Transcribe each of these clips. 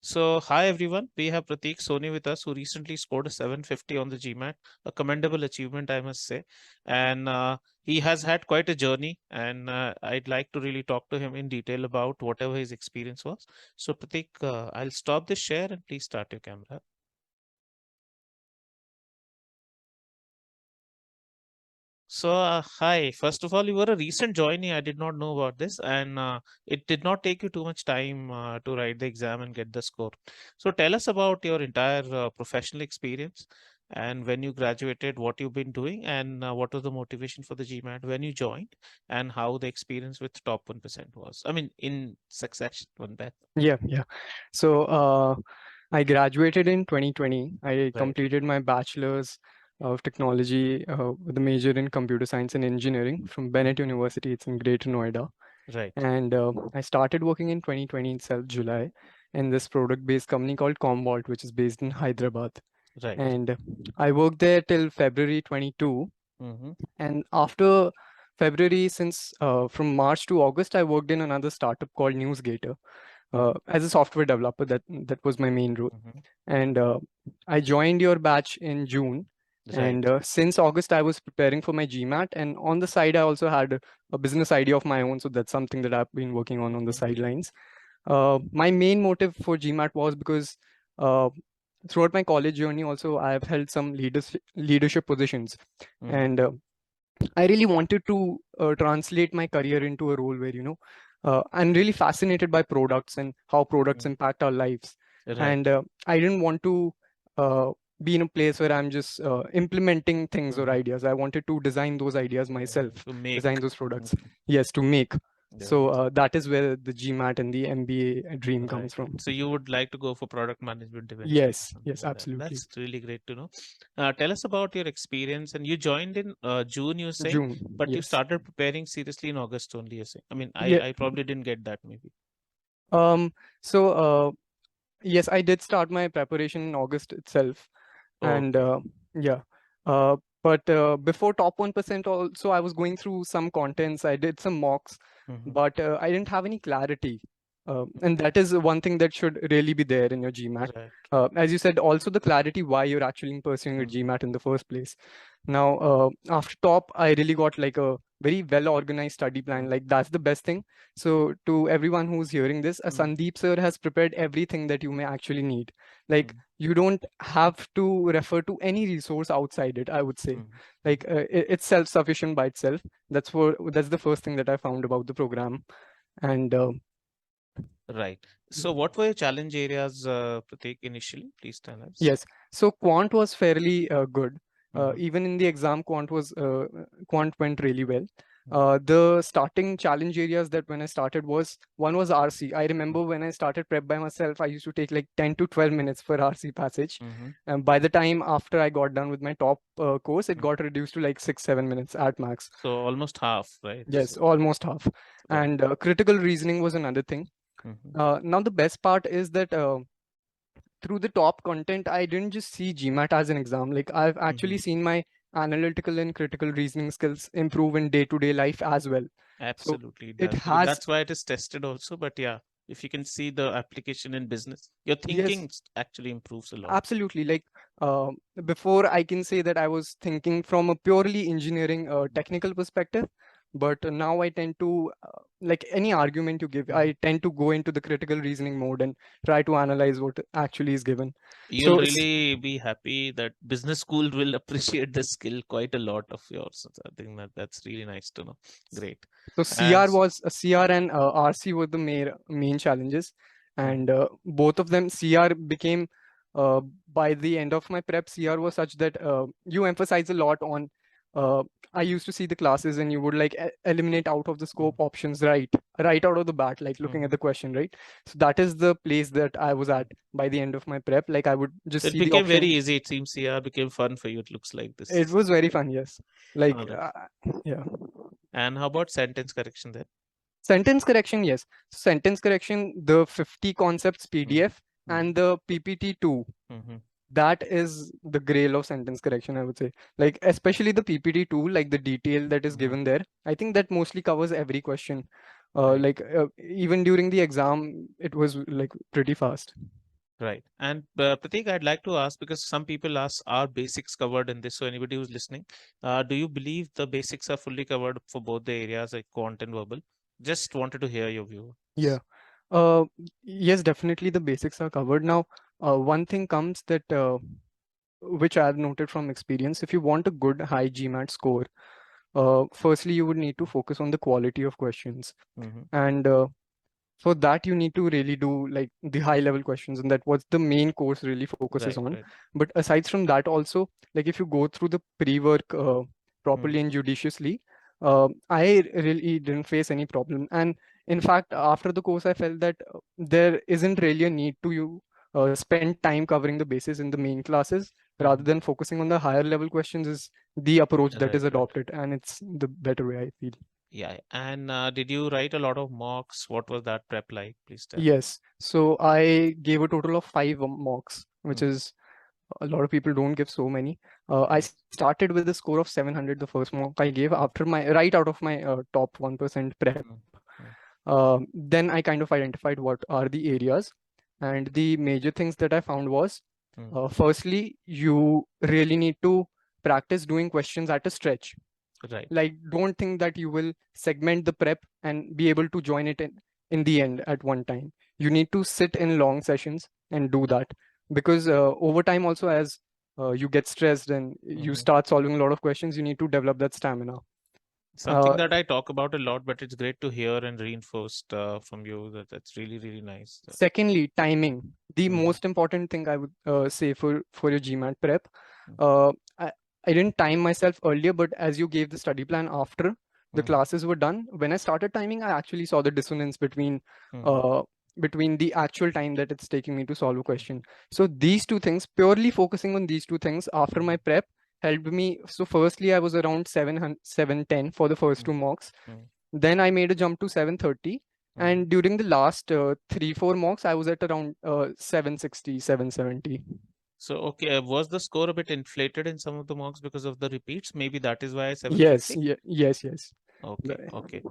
So, hi everyone. We have Prateek Soni with us, who recently scored a 750 on the GMAT, a commendable achievement, I must say. And he has had quite a journey, and I'd like to really talk to him in detail about whatever his experience was. So, Prateek, I'll stop this share and please start your camera. So, hi. First of all, you were a recent joinee. I did not know about this, and it did not take you too much time to write the exam and get the score. So, tell us about your entire professional experience and when you graduated, what you've been doing, and what was the motivation for the GMAT when you joined, and how the experience with top 1% was. I mean, in succession, one bet. Yeah. So I graduated in 2020. I Right, completed my bachelor's of technology with a major in computer science and engineering from Bennett mhm, University. It's in Greater Noida. right, And I started working in 2020 itself, July, in this product-based company called Commvault, which is based in Hyderabad. right. And I worked there till February 22. Mm-hmm, And after February, since from March to August, I worked in another startup called NewsGator mm-hmm, as a software developer. That was my main role. mm-hmm. And I joined your batch in June. And Right. since August, I was preparing for my GMAT. And on the side, I also had a business idea of my own. So that's something that I've been working on the Mm-hmm, sidelines. My main motive for GMAT was because uh, throughout my college journey, also I have held some leadership positions, mm-hmm, and I really wanted to translate my career into a role where, I'm really fascinated by products and how products mm-hmm. impact our lives. Right. And I didn't want to be in a place where I'm just implementing things or Mm-hmm. ideas. I wanted to design those ideas Yeah, myself, to make. design those products. Mhm. Yes, to make. Yeah, So that is where the GMAT and the MBA dream right. comes from. So you would like to go for product management eventually, Yes, something yes, like that. absolutely. That's really great to know. Tell us about your experience. And you joined in June, you're saying, June, but you yes. started preparing seriously in August only, you're saying. I mean, Yeah. I probably didn't get that maybe. Um, so yes, I did start my preparation in August itself. And Okay. yeah, but before top 1% also, I was going through some contents. I did some mocks, Mm-hmm. but I didn't have any clarity. And that is one thing that should really be there in your GMAT. Right, right. As you said, also the clarity why you're actually pursuing your Mm-hmm. GMAT in the first place. Now, after top, I really got like a very well organized study plan. Like that's the best thing. So to everyone who's hearing this, Mm-hmm. Sandeep sir has prepared everything that you may actually need. Like Mm-hmm. you don't have to refer to any resource outside it, I would say. Mm-hmm. Like it's self-sufficient by itself. That's the first thing that I found about the program. And Right. So what were your challenge areas, Prateek, initially? Please tell us. yes, so quant was fairly good. Mm-hmm. Even in the exam, quant went really well. Mm-hmm. The starting challenge areas that when I started was one was RC. I remember when I started prep by myself, I used to take like 10 to 12 minutes for RC passage. Mm-hmm. And by the time after I got done with my top course, it Mm-hmm. got reduced to like 6, 7 minutes at max. So almost half, right? Yes, So, almost half. right. And critical reasoning was another thing. Mm-hmm. Now the best part is that through the top content, I didn't just see GMAT as an exam. Like I've Mm-hmm. actually seen my analytical and critical reasoning skills improve in day-to-day life as well. So Absolutely, it it does. Because has, that's why it is tested also. But yeah, if you can see the application in business, your yes, thinking actually improves a lot. absolutely. Like uh, before, I can say that I was thinking from a purely engineering technical perspective, but now I tend to like any argument you give, Mhm. I tend to go into the critical reasoning mode and try to analyze what actually is given. You'll So really be happy that business school will appreciate the skill quite a lot of yours. So I think that that's really nice to know. Great. So And CR and RC were the main challenges, mhm, and both of them CR became uh, by the end of my prep. CR was such that you emphasize a lot on. Uh, I used to see the classes, and you would like eliminate out of the mhm, scope options right out of the bat, like looking at mhm. the question, right? So that is the place that I was at by the end of my prep. Like I would So just it see the became very option. easy. It seems CR became fun for you. It looks like It this. was very fun, yes. Like All right. yeah. And how about sentence correction then? Sentence correction, yes. Sentence correction, the 50 concepts Mhm, PDF mhm, and the PPT2, mhm. that is the grail of sentence correction, I would say. Like, especially the PPT2, like the detail that is Mhm. given there. I think that mostly covers every question. Right. Like, even during the exam, it was like pretty fast. Right. And Prateek, I'd like to ask, because some people ask, are basics covered in this? So anybody who's listening, do you believe the basics are fully covered for both the areas like quant and verbal? Just wanted to hear your view. Yeah. Uh, yes, definitely the basics are covered. Now, one thing comes that which I've noted from experience. If you want a good high GMAT score, firstly you would need to focus on the quality of questions, Mm-hmm. and for that you need to really do like the high level questions, and that what the main course really focuses Right, on. right. But aside from that also, like if you go through the pre-work Mm, properly and judiciously, I really didn't face any problem. And in fact, after the course I felt that there isn't really a need to you spend time covering the basis in the main classes, rather mhm. than focusing on the higher level questions is the approach that is Right, right. adopted, and it's the better way I feel. Yeah. And did you write a lot of mocks? What was that prep like? Please tell. Yes, so I gave a total of 5 mocks, which Mm, is a lot of people don't give so many. I right. started with a score of 700, the first mock I gave after my right out of my top 1% prep. Mm, mm, Then I kind of identified what are the areas, and the major things that I found was, mm. firstly, you really need to practice doing questions at a stretch. Right. Like, don't think that you will segment the prep and be able to join it in the end at one time. You need to sit in long sessions and do that, because over time also, as you get stressed and you Hmm. start solving a lot of questions, you need to develop that stamina. Something uh, that I talk about a lot, but it's great to hear and reinforced from you. That's really, really nice. Secondly, timing, the Mm, most important thing I would say for your GMAT prep. mm, uh, I, I didn't time myself earlier, but as you gave the study plan after the mhm, classes were done, when I started timing, I actually saw the dissonance mhm, uh, between the actual time that it's taking me to solve a question. So these two things, purely focusing on these two things after my mhm, prep, helped me. So firstly, I was around 700, 710 for the first mm, 2 mocks. mm, Then I made a jump to 730. mhm. And during the last 3-4 mocks, I was at around 760, 770. So, okay, was the score a bit inflated in some of the mocks because of the repeats? Maybe that is why Yes, 750. yes, yes. Okay, okay.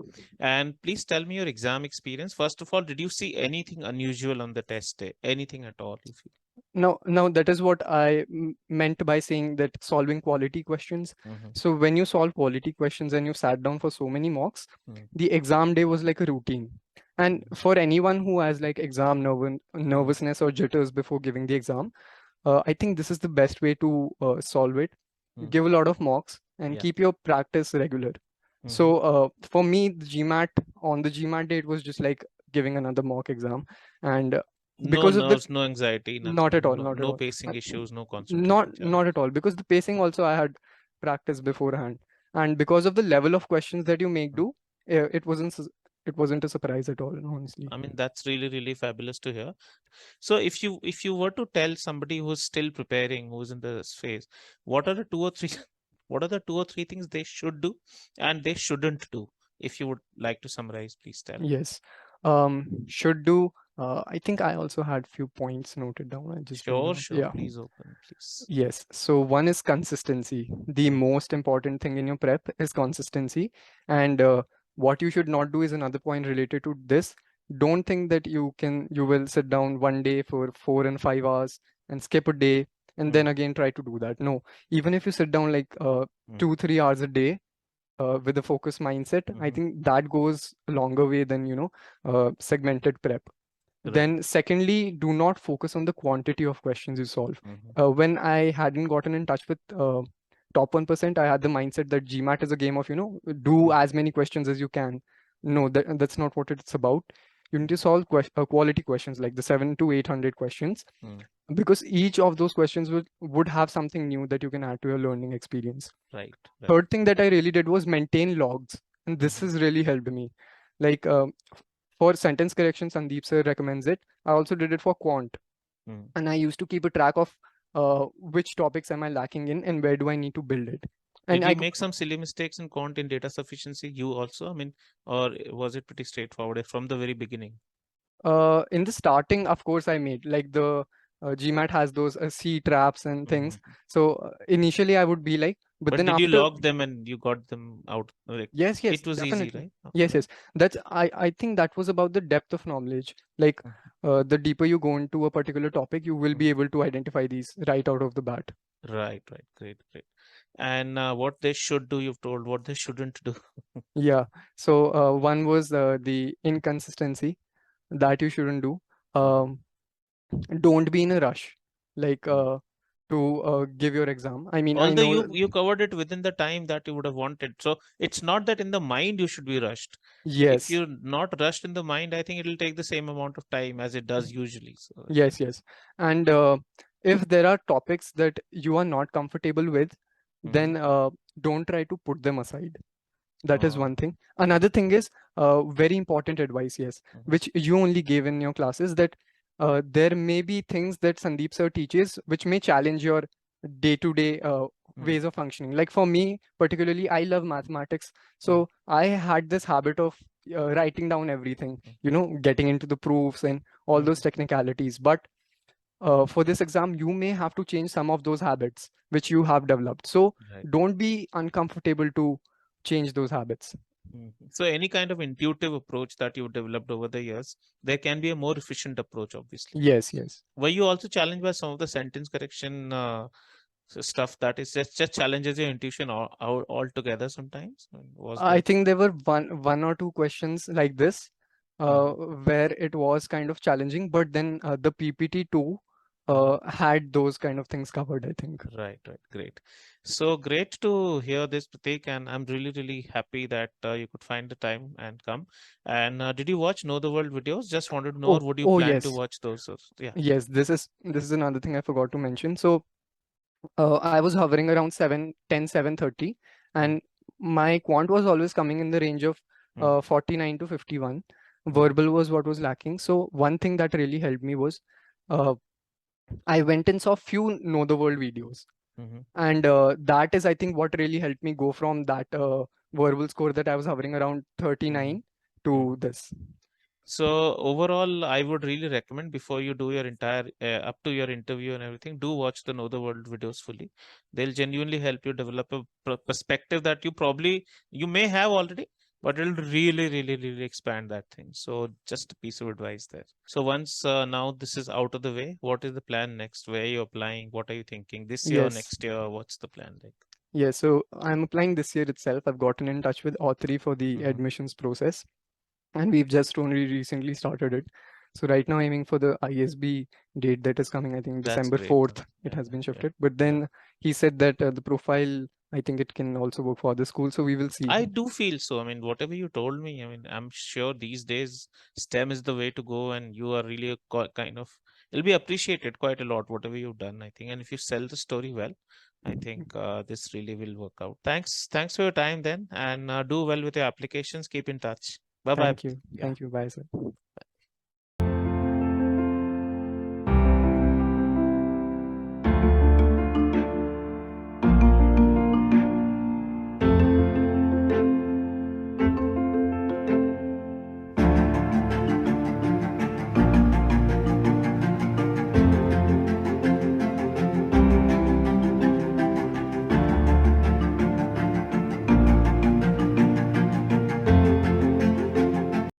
And please tell me your exam experience. First of all, did you see anything unusual on the test day? Anything at all, you feel? Now that is what I meant by saying that solving quality questions. Mm-hmm, So when you solve quality questions and you sat down for so many mocks, mm, the exam day was like a routine. And mm, for anyone who has like exam mm, nervousness or jitters before giving the exam, I think this is the best way to solve it. mm. Give a lot of mocks and Yeah. keep your practice regular. Mm-hmm. So for me, on the GMAT day, it was just like giving another mock exam. And No because of the nerves, no anxiety, not at nothing. all, No, not at no all. pacing Uh, issues, no concentration not challenge. at all, because the pacing also I had practiced beforehand, and because of the level of questions that you make Mm. do, it wasn't a surprise at all, honestly. I mean, that's really, really fabulous to hear. So if you were to tell somebody who's still preparing, who's in this phase, what are the two or three what are the two or three things they should do and they shouldn't do? If you would like to summarize, please tell. Yes. Should do. I think I also had few points noted down. I just bring Sure, them up. sure. Yeah. Please open, please. Yes. So one is consistency. The Mm, most important thing in your prep is consistency. And what you should not do is another point related to this. Don't think that you will sit down one day for 4 and 5 hours and skip a day and mm, then again try to do that. No, even if you sit down like mm, 2-3 hours a day with a focused mindset, I mhm. think that goes a longer way than segmented prep. Right. Then secondly, do not focus on the quantity of questions you solve. Mhm, When I hadn't gotten in touch with top 1%, I had the mindset that GMAT is a game of, do mm, as many questions as you can. No, that's not what it's about. You need mm, to solve quality questions, like the 700 to 800 questions, mm. because each of those questions would have something new that you can add to your learning experience. Right, right. Third thing that I really did was maintain logs, and this Mhm, has really helped me. Like for sentence correction, Sandeep sir recommends it. I also did it for quant, mm. and I used to keep a track of which topics am I lacking in and where do I need to build it. And Did you make some silly mistakes in quant in data sufficiency? You also, I mean, or was it pretty straightforward from the very beginning? in the starting, of course, I made like the GMAT has those C traps and things. Mhm. So initially, I would be like, but But then did you after. log them and you got them out? Like, Yes, it was easy, definitely. right? Yes, Okay. yes. That's I think that was about the depth of knowledge. Like Mhm. the deeper you go into a particular topic, you will be able to identify these right out of the bat. Right, right. Great, great. And what they should do, you've told what they shouldn't do. Yeah. So one was the inconsistency that you shouldn't do. Um, don't be in a rush, like to give your exam. I mean, I Although know, you covered it within the time that you would have wanted. So it's not that in the mind you should be rushed. If yes, you're not rushed in the mind, I think it'll take the same amount of time as it does usually. So yeah. yes, yes. And if there are topics that you are not comfortable with, Mm-hmm. then don't try to put them aside. That is one thing. Mm-hmm. Another thing is very important advice, yes, Mm-hmm. which you only gave in your classes, that there may be things that Sandeep sir teaches which may challenge your day-to-day ways of functioning. Like for me, particularly, I love mathematics. So I had this habit of writing down everything, getting into the proofs and all those technicalities. But for this exam, you may have to change some of those habits which you have developed. So Right. don't be uncomfortable to change those habits. So any kind of intuitive approach that you developed over the years, there can be a more efficient approach, obviously. Yes, yes. Were you also challenged by some of the sentence correction stuff that is just challenges your intuition altogether sometimes? Was I there? think there were one or two questions like this where it was kind of challenging, but then the PPT too had those kind of things covered, I think. Right, right, great. So great to hear this, Pratik, and I'm really, really happy that you could find the time and come. And did you watch Know the World videos? Just wanted to know, or Oh, would you oh plan to yes. watch those? Yeah. Yes, this is another thing I forgot to mention. So I was hovering around 7:30, Mm, and my quant was always coming in the range of mm, 49 to 51. mm, Verbal was what was lacking. So one thing that really helped me was uh, I went and saw few Know the World videos. mhm, And that is, I think, what really helped me go from that verbal score that I was hovering around mhm, 39 mm. to this. So overall, I would really recommend before you do your entire up to your interview and everything, do watch the Know the World videos fully. They'll genuinely help you develop a perspective that you may have already, but it'll really, really, really expand that thing. So just a piece of advice there. So once now this is out of the way, what is the plan next? Where are you applying? What are you thinking? This year, Yes. next year? What's the plan like? Yeah, so I'm applying this year itself. I've gotten in touch with Authority for the Mm-hmm. admissions process, and we've just only recently started it. So right now aiming for the ISB date that is coming, I think That's December great. 4th, it Yeah, has been yeah, shifted. But yeah. then he said that the profile, I think it can also work for other schools. So we will see. I do feel so. I mean, whatever you told me, I mean, I'm sure these days STEM is the way to go, and you are really a kind of, it'll be appreciated quite a lot, whatever you've done, I think. And if you sell the story well, I think this really will work out. Thanks for your time then, and do well with your applications. Keep in touch. Bye bye. Thank you. Yeah. Thank you. Bye, sir.